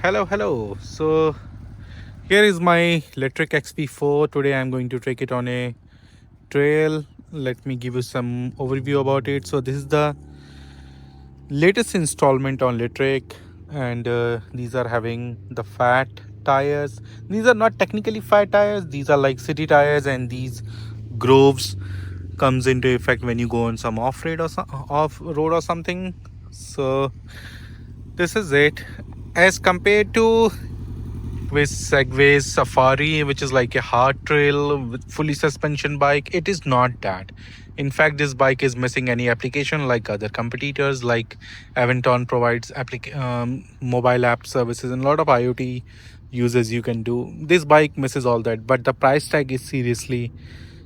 Hello. So here is my Lectric XP4. Today I'm going to take it on a trail. Let me give you some overview about it. So this is the latest installment on Lectric, and these are having the fat tires. These are not technically fat tires. These are like city tires, and these groves comes into effect when you go on some off road or something. So this is it. As compared to with Segway's Safari, which is like a hard trail with fully suspension bike, it is not that. In fact, this bike is missing any application like other competitors. Like Aventon provides mobile app services and a lot of IoT uses you can do. This bike misses all that, but the price tag is seriously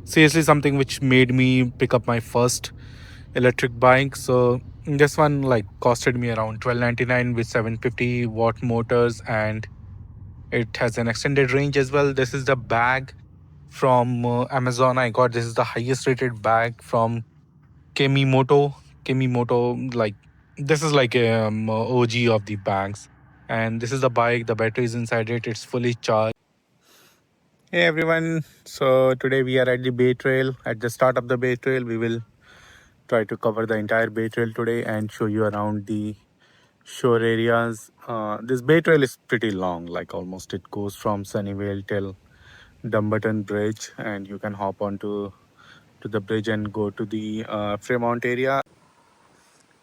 something which made me pick up my first electric bike. So this one like costed me around 1299 with 750-watt motors, and it has an extended range as well. This is the bag from Amazon. I got this is the highest rated bag from Kemimoto. Kemimoto, like this is like a OG of the bags. And this is the bike. The battery is inside it. It's fully charged. Hey everyone. So today we are at the Bay Trail. At the start of the Bay Trail, we will try to cover the entire Bay Trail today and show you around the shore areas. This Bay Trail is pretty long, like almost it goes from Sunnyvale till Dumbarton Bridge, and you can hop onto the bridge and go to the Fremont area.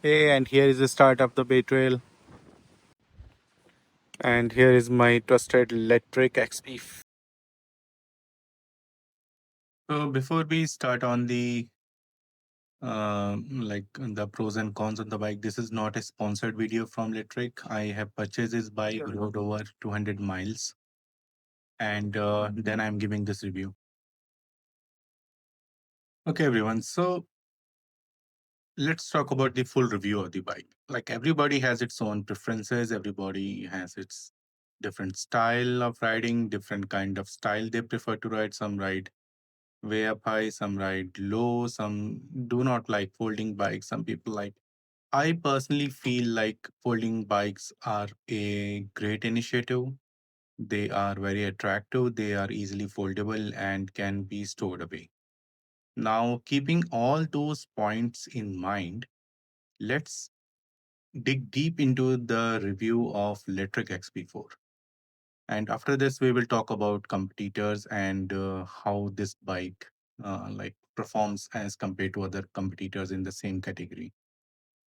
Hey, and here is the start of the Bay Trail, and here is my trusted Lectric XP. So before we start on the like the pros and cons of the bike, this is not a sponsored video from Lectric. I have purchased this bike, rode over 200 miles, and then I'm giving this review. Okay, everyone. So let's talk about the full review of the bike. Like everybody has its own preferences, everybody has its different style of riding, different kind of style they prefer to ride. Some ride way up high, some ride low, some do not like folding bikes, some people like. I personally feel like folding bikes are a great initiative. They are very attractive, they are easily foldable and can be stored away. Now, keeping all those points in mind, let's dig deep into the review of Lectric XP4. And after this, we will talk about competitors and how this bike like performs as compared to other competitors in the same category.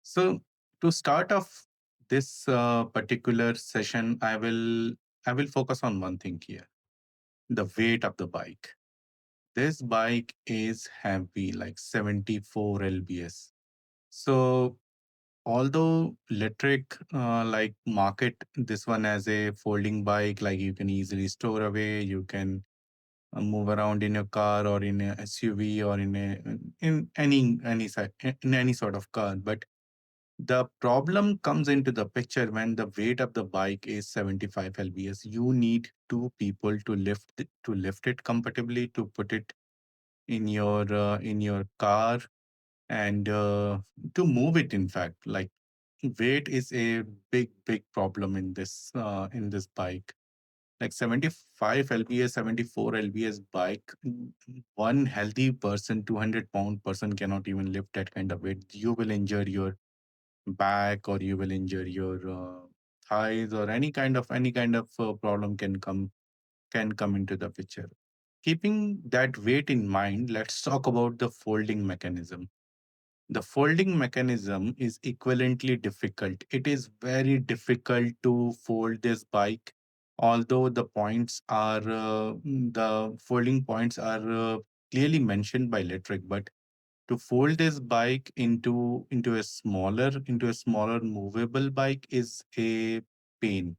So to start off this particular session, I will focus on one thing here: the weight of the bike. This bike is heavy, like 74 lbs. So although Lectric like market this one as a folding bike, like you can easily store away, you can move around in your car or in a SUV or in in any sort of car. But the problem comes into the picture when the weight of the bike is 75 lbs. You need two people to lift it comfortably, to put it in your car, and to move it. In fact, like weight is a big problem in this bike. Like 75 lbs, 74 lbs bike, one healthy person, 200-pound person cannot even lift that kind of weight. You will injure your back, or you will injure your thighs, or any kind of problem can come into the picture. Keeping that weight in mind, let's talk about the folding mechanism. The folding mechanism is equivalently difficult. It is very difficult to fold this bike, although the folding points are clearly mentioned by Lectric. But to fold this bike into a smaller movable bike is a pain,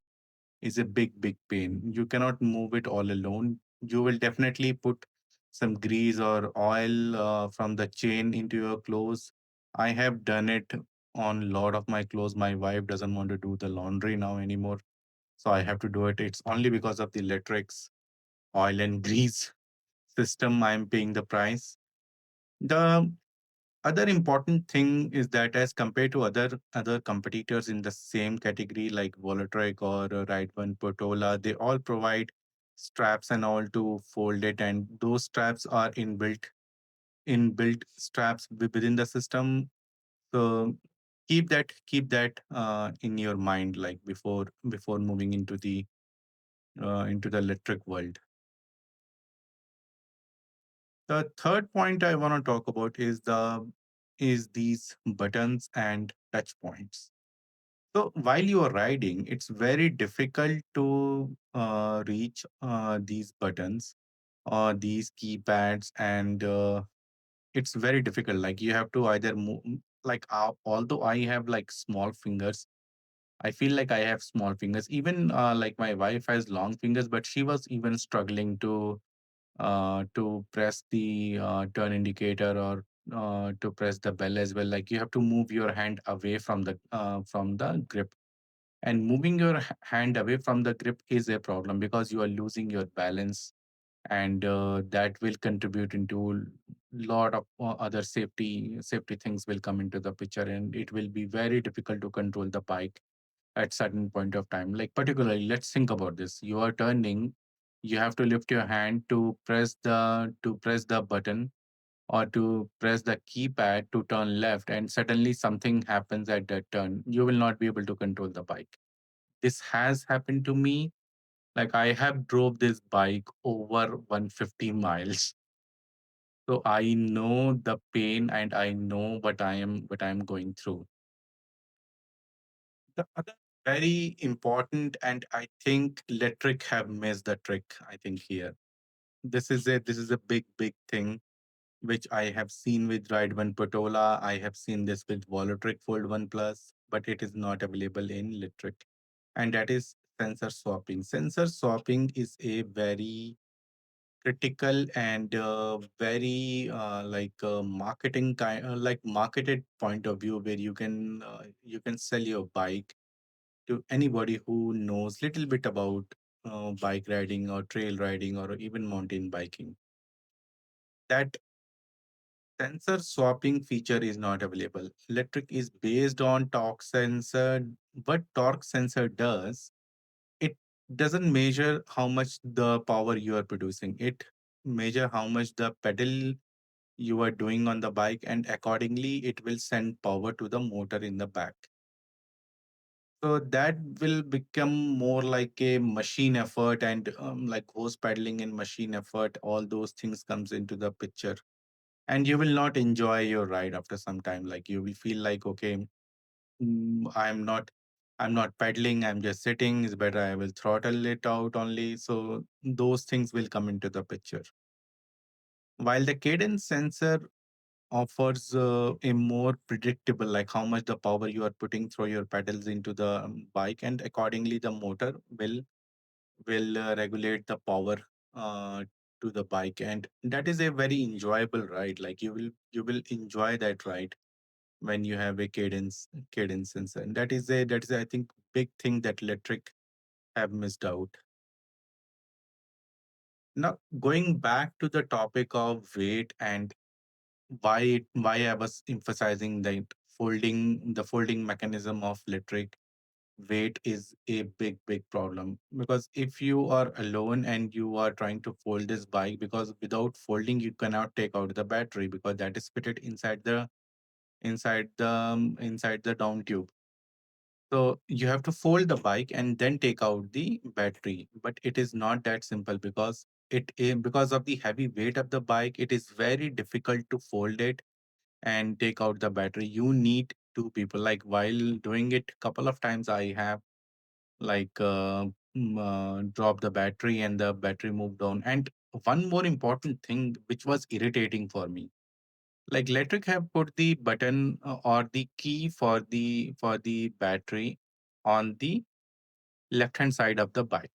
is a big pain. You cannot move it all alone. You will definitely put some grease or oil from the chain into your clothes. I have done it on a lot of my clothes. My wife doesn't want to do the laundry now anymore, so I have to do it. It's only because of the Lectric's oil and grease system I'm paying the price. The Other important thing is that as compared to other competitors in the same category like Volatric or Right One Portola, they all provide straps and all to fold it, and those straps are inbuilt straps within the system. So keep that in your mind, like before moving into the electric world. The third point I want to talk about is these buttons and touch points. So while you are riding, it's very difficult to reach these buttons or these keypads, and it's very difficult. Like you have to either move. Like although I have like small fingers, I feel like I have small fingers. Even like my wife has long fingers, but she was even struggling to press the turn indicator or to press the bell as well. Like you have to move your hand away from the grip, and moving your hand away from the grip is a problem because you are losing your balance, and that will contribute into lot of other safety things will come into the picture, and it will be very difficult to control the bike at certain point of time. Like particularly, let's think about this. You are turning, you have to lift your hand to press the button or to press the keypad to turn left, and suddenly something happens at that turn. You will not be able to control the bike. This has happened to me. Like I have drove this bike over 150 miles. So I know the pain and I know what I am going through. The other very important, and I think Electric have missed the trick, I think here. This is a big thing which I have seen with Ride One Patola. I have seen this with Volatric Fold One Plus, but it is not available in Electric. And that is sensor swapping. Sensor swapping is a very critical and very marketing kind like marketed point of view where you can sell your bike to anybody who knows little bit about bike riding or trail riding or even mountain biking. That sensor swapping feature is not available. Electric is based on torque sensor. What torque sensor does, it doesn't measure how much the power you are producing. It measure how much the pedal you are doing on the bike, and accordingly it will send power to the motor in the back. So that will become more like a machine effort, and like horse pedaling and machine effort, all those things comes into the picture, and you will not enjoy your ride after some time. Like you will feel like, okay, I'm not pedaling, I'm just sitting. It's better I will throttle it out only. So those things will come into the picture. While the cadence sensor offers a more predictable, like how much the power you are putting through your pedals into the bike, and accordingly the motor will regulate the power uh, to the bike, and that is a very enjoyable ride. Like you will enjoy that ride when you have a cadence sensor, and that is I think big thing that Electric have missed out. Now going back to the topic of weight and why I was emphasizing that folding mechanism of Electric, weight is a big problem. Because if you are alone and you are trying to fold this bike, because without folding you cannot take out the battery because that is fitted inside the down tube. So you have to fold the bike and then take out the battery, but it is not that simple because because of the heavy weight of the bike, it is very difficult to fold it and take out the battery. You need two people. Like while doing it couple of times, I have like dropped the battery and the battery moved down. And one more important thing which was irritating for me, like Electric have put the button or the key for the battery on the left hand side of the bike.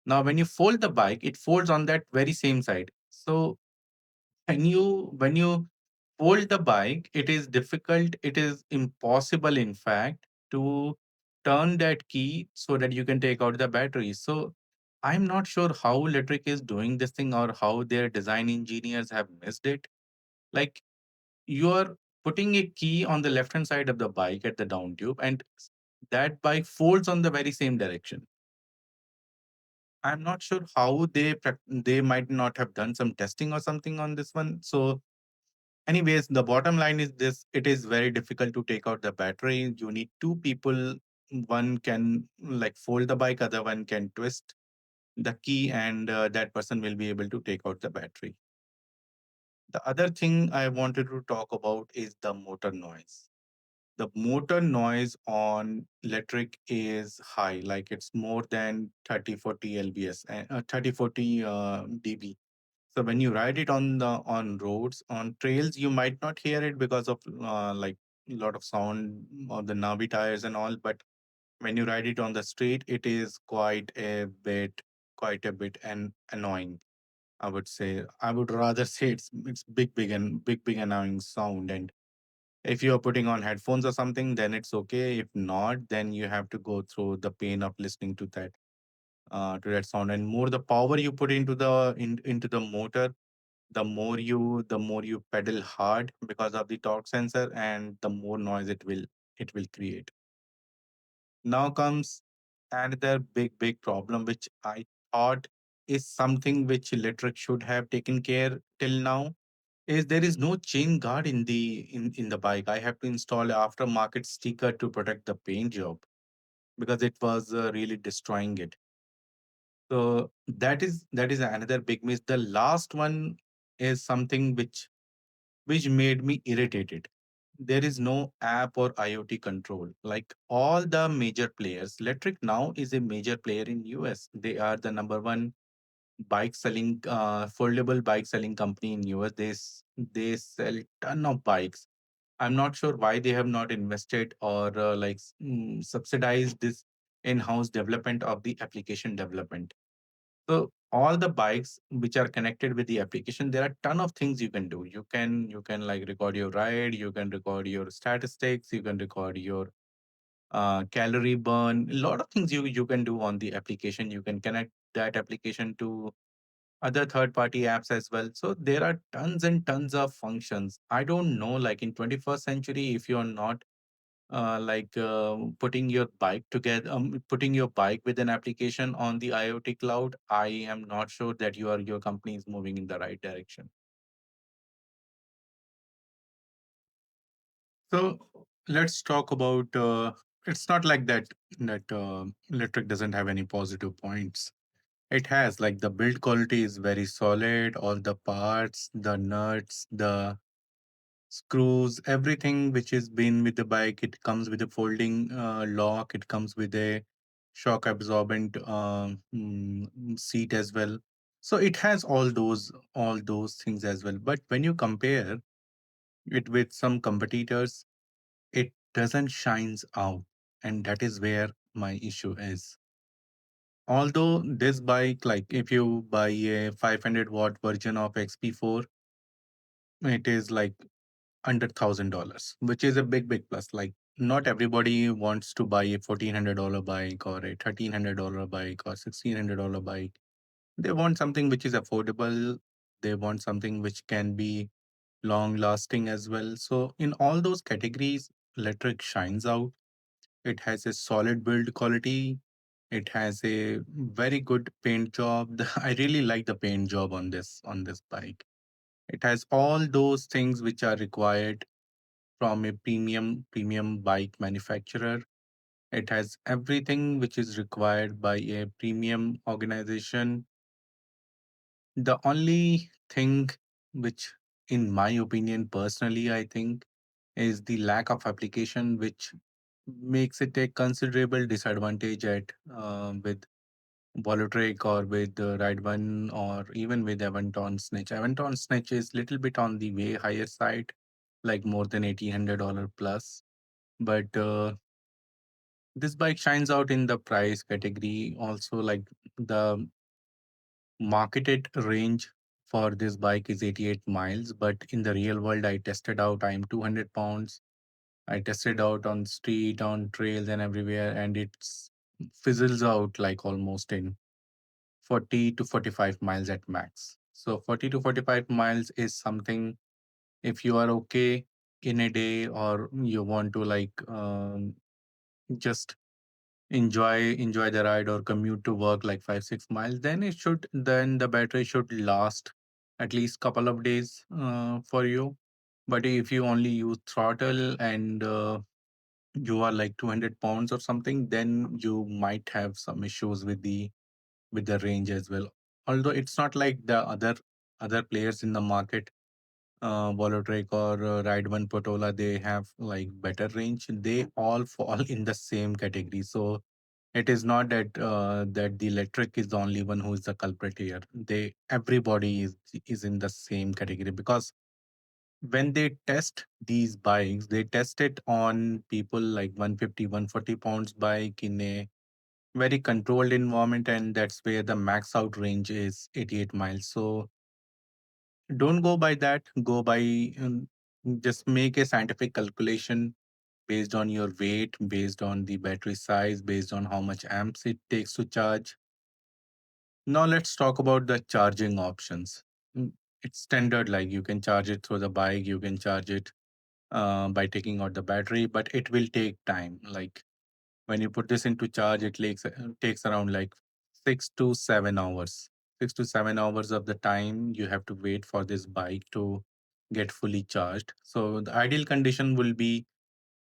Now when you fold the bike, it folds on that very same side. So when you fold the bike, it is difficult, it is impossible in fact to turn that key so that you can take out the battery. So I'm not sure how Electric is doing this thing or how their design engineers have missed it. Like you are putting a key on the left hand side of the bike at the down tube, and that bike folds on the very same direction. I'm not sure how they might not have done some testing or something on this one. So, anyways, the bottom line is this: it is very difficult to take out the battery. You need two people. One can like fold the bike, other one can twist the key, and that person will be able to take out the battery. The other thing I wanted to talk about is the motor noise. The motor noise on electric is high, like it's more than 30-40 lbs, 30-40 dB. So when you ride it on roads, on trails, you might not hear it because of like a lot of sound of the Navi tires and all. But when you ride it on the street, it is quite a bit and annoying. I would say. I would rather say it's big annoying sound. And if you are putting on headphones or something, then it's okay. If not, then you have to go through the pain of listening to that sound. And more the power you put into the motor, the more you pedal hard because of the torque sensor, and the more noise it will create. Now comes another big problem, which I thought is something which electric should have taken care till now, is there is no chain guard in the bike. I have to install a aftermarket sticker to protect the paint job because it was really destroying it. So that is another big miss. The last one is something which made me irritated. There is no app or IoT control. Like all the major players, Electric now is a major player in US. They are the number one foldable bike selling company in US. They sell ton of bikes. I'm not sure why they have not invested or subsidized this in-house development of the application development. So all the bikes which are connected with the application, there are ton of things you can do. You can like record your ride, you can record your statistics, you can record your calorie burn. A lot of things you can do on the application. You can connect that application to other third party apps as well. So there are tons and tons of functions. I don't know, like in 21st century, if you're not putting your bike with an application on the IoT cloud, I am not sure that your company is moving in the right direction. So let's talk about. It's not like that electric doesn't have any positive points. It has, like, the build quality is very solid. All the parts, the nuts, the screws, everything which is been with the bike. It comes with a folding lock. It comes with a shock absorbent seat as well. So it has all those things as well. But when you compare it with some competitors, it doesn't shines out, and that is where my issue is. Although this bike, like if you buy a 500-watt version of XP4, it is like under $1,000, which is a big plus. Like not everybody wants to buy a $1,400 bike or a $1,300 bike or $1,600 bike. They want something which is affordable. They want something which can be long lasting as well. So in all those categories, electric shines out. It has a solid build quality. It has a very good paint job. I really like the paint job on this bike. It has all those things which are required from a premium bike manufacturer. It has everything which is required by a premium organization. The only thing which, in my opinion, personally, I think, is the lack of application, which makes it a considerable disadvantage at with Volotric or with Ride One or even with Aventon Snitch. Aventon Snitch is little bit on the way higher side, like more than $1,800 plus. But this bike shines out in the price category. Also, like the marketed range for this bike is 88 miles, but in the real world, I tested out. I am 200 pounds. I tested out on street, on trails, and everywhere, and it's fizzles out like almost in 40 to 45 miles at max. So 40 to 45 miles is something, if you are okay, in a day, or you want to just enjoy the ride or commute to work like 5 6 miles, then the battery should last at least couple of days for you. But if you only use throttle and you are like 200 pounds or something, then you might have some issues with the range as well. Although it's not like the other players in the market, Volotric or Ride One Potola, they have like better range. They all fall in the same category. So it is not that the electric is the only one who is the culprit here. Everybody is in the same category, because when they test these bikes, they test it on people like 150, 140 pounds bike in a very controlled environment, and that's where the max out range is 88 miles. So don't go by that. Go by just make a scientific calculation based on your weight, based on the battery size, based on how much amps it takes to charge. Now let's talk about the charging options. Mm, It's standard, like you can charge it through the bike, you can charge it by taking out the battery, but it will take time. Like when you put this into charge, it takes around like 6 to 7 hours. 6 to 7 hours of the time you have to wait for this bike to get fully charged. So the ideal condition will be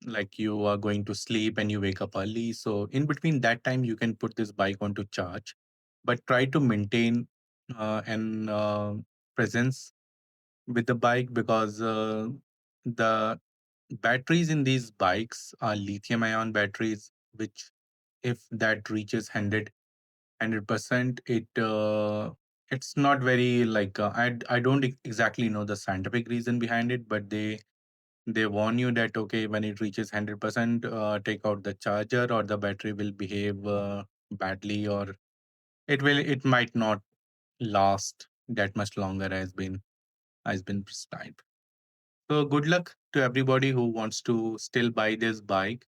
like you are going to sleep and you wake up early. So in between that time, you can put this bike onto charge, but try to maintain an presence with the bike, because the batteries in these bikes are lithium ion batteries, which if that reaches 100%, it's not very like I don't exactly know the scientific reason behind it, but they warn you that okay, when it reaches 100%, take out the charger or the battery will behave badly, or it might not last that much longer as been prescribed. So good luck to everybody who wants to still buy this bike.